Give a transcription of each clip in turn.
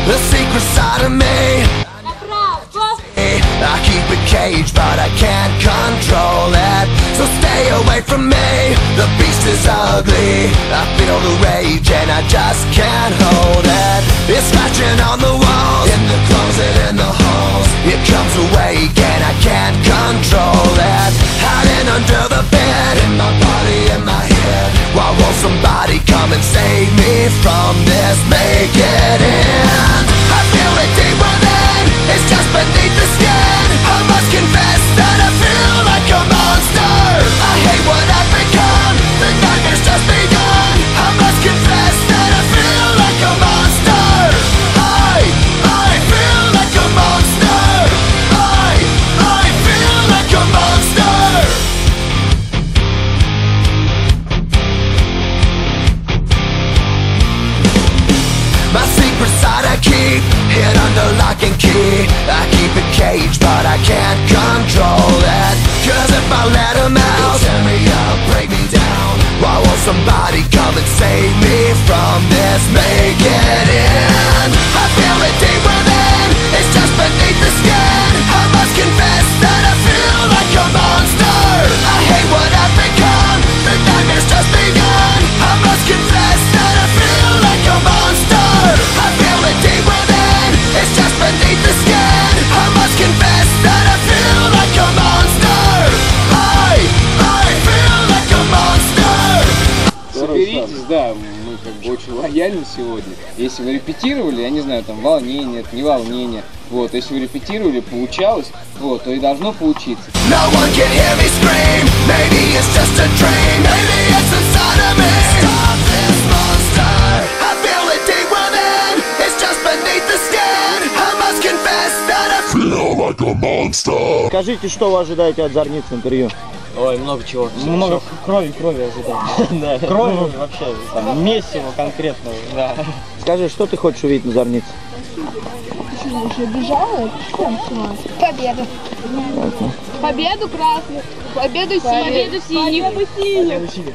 the secret side of me. I keep it caged, but I can't control it. So stay away from me, the beast is ugly. I feel the rage and I just can't hold it. It's scratching on the walls, in the closet, in the halls. It comes awake and I can't control it. Hiding under the bed, in my body, in my head. Why won't somebody come and save me from this? Make it end. I feel it deep within, it's just beneath the skin. I must confess that I feel like a monster. I hate what I've become, the nightmare's just begun. I must confess that I feel like a monster. I feel like a monster. I feel like a monster. My secret side I keep hid under lock and key. I keep it caged, but I can't control it. Cause if I let him out, he'll tear me up, break me down. Why won't somebody come and save me from this? Make it end. I feel it deep within, it's just beneath the skin. I must confess that I feel like a monster. I hate what I've become, the nightmare's just begun. I must confess that I feel like a monster. I feel it deep within, it's just beneath the skin. I must confess that I feel like a monster. I feel like a monster. Соберитесь, да, мы как бы очень лояльны сегодня. Если вы репетировали, я не знаю, там волнение, это не волнение. Вот, если вы репетировали, получалось, вот, то и должно получиться. No one can hear me scream. Maybe it's just a dream. Maybe it's inside of me. Stop this monster. I feel it deep within. It's just beneath the skin. I must confess that I feel like a monster. Скажите, что вы ожидаете от Зорницы интервью? Ой, много чего. Много крови ожидаем. Да. Крови вообще, там, месиво конкретного. Да. Скажи, что ты хочешь увидеть на Зорнице? Уже бежала? Победу. Победу красных. Победу синих. Победу синих.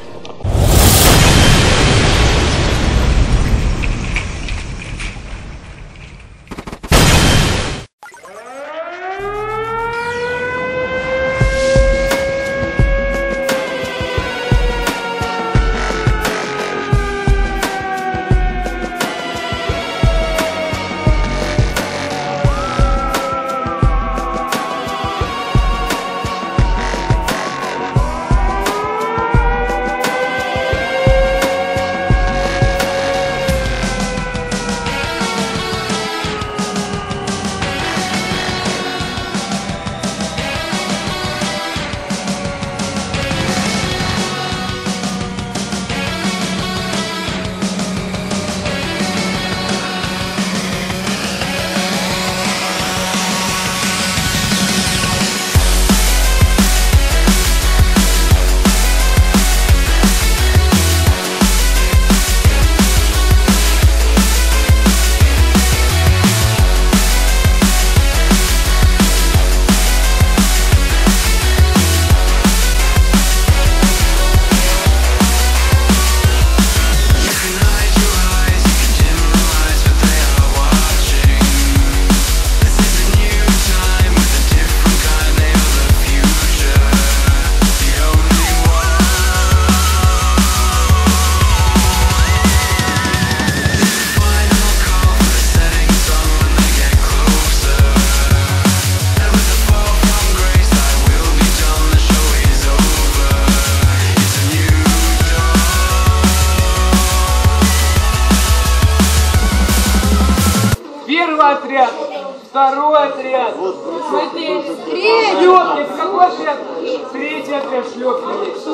Первый отряд, второй отряд, шлепки, это какой отряд? Третий отряд шлепки есть.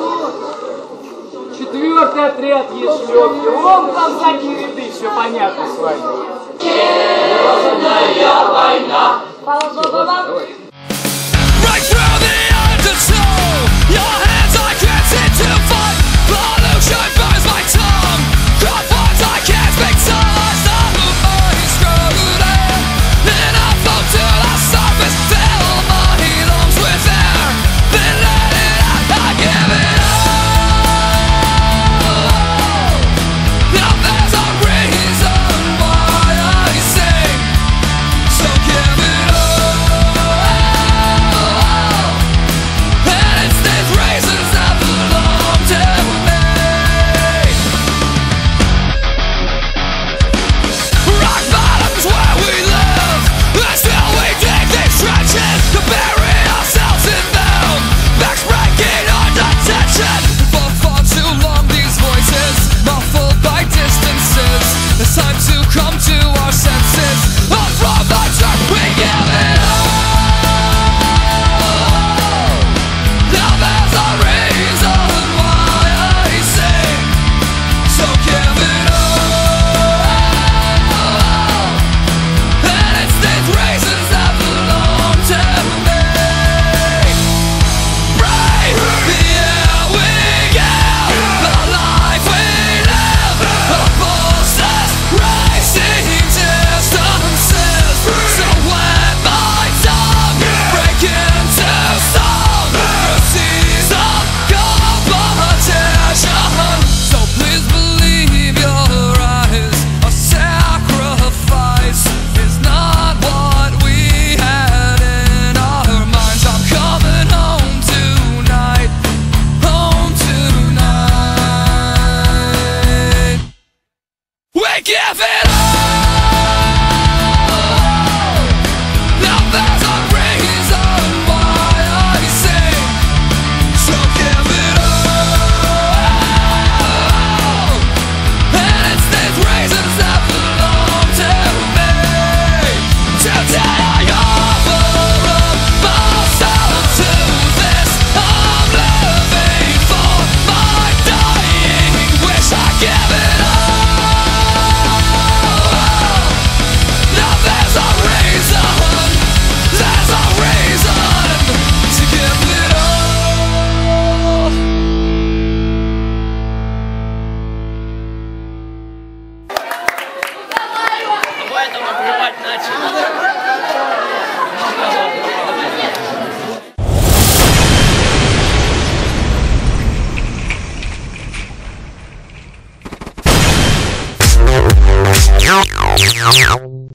Четвертый отряд есть шлепки. Вон там задние ряды, все понятно с вами. Черная война. Say give it all. Now there's a reason why I sing, so give it all. And it's these reasons that belong to me. Today I offer up my soul to this. I'm living for my dying wish. I give it all. Now there's a reason to give it all. Yeah.